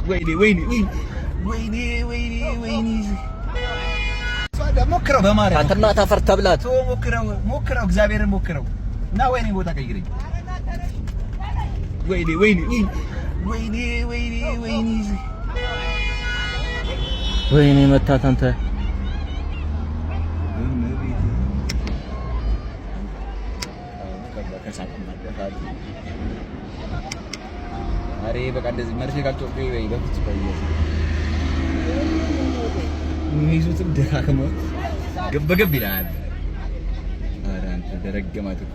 ወይኔ ሞክረው በማርያም አንተና ታፈር ተብላት ሞክረው እግዚአብሔርን ሞክረው እና ወይኔ ቦታ ቀይረኝ ወይኔ መታት አንተ አሬ በቃ እንደዚህ መርፌ ካልጮህ ወይ በፊት ቆየው ሚይዙትም ደካከመው ገበገብ ይላል። ኧረ አንተ ደረገማት እኮ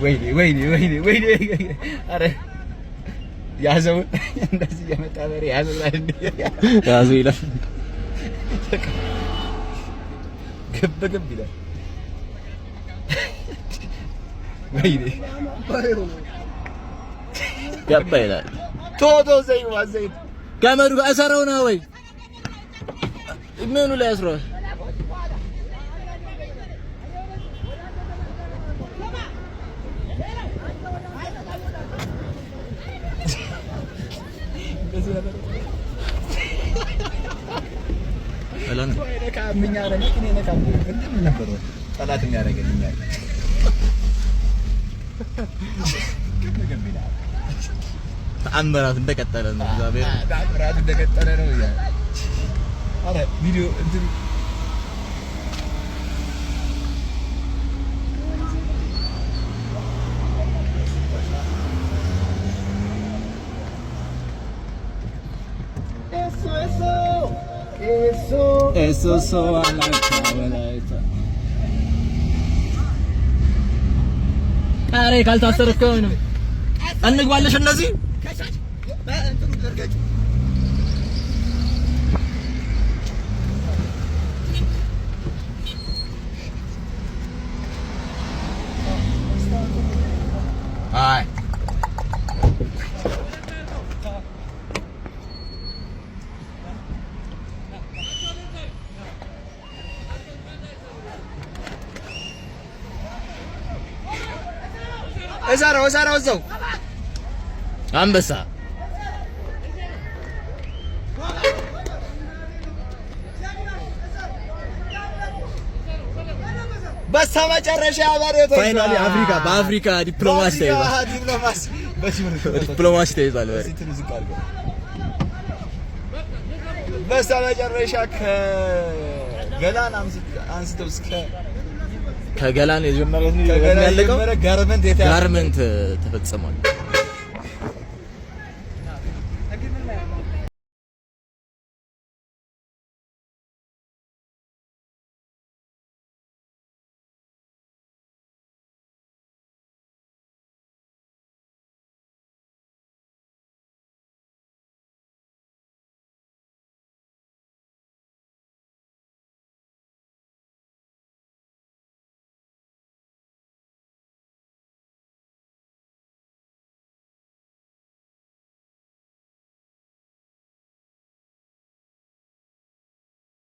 ወይኔ ኧረ ያዘው እንደዚህ የመጣ በሬ ያዘው ይላል። ገበገብ ይላል። ወይኔ ገባ ይላል። ቶቶ ዘይት ገመዱ አሰራው ነው ወይ ምኑ ላይ አስረው አላን ካምኛ አረኝ እኔ ነካም እንዴ ነበር ጠላት የሚያደርገኝ ተአምራት እንደቀጠለ ነው። እግዚአብሔር ተአምራት እንደቀጠለ ነው። ያ አረ ቪዲዮ እንትን eso አላውቅም። አሬ ካልታሰረከ ነው እንግባለሽ እነዚህ እንትኑ ደርገጭ አይ እዛራው እዛው አንበሳ በስተመጨረሻ አባሪው ፋይናሊ አፍሪካ በአፍሪካ ዲፕሎማሲ ተይዟል። በስተመጨረሻ ከገላን አንስተው እስከ ከገላን የጀመረው ጋርመንት ተፈጽሟል።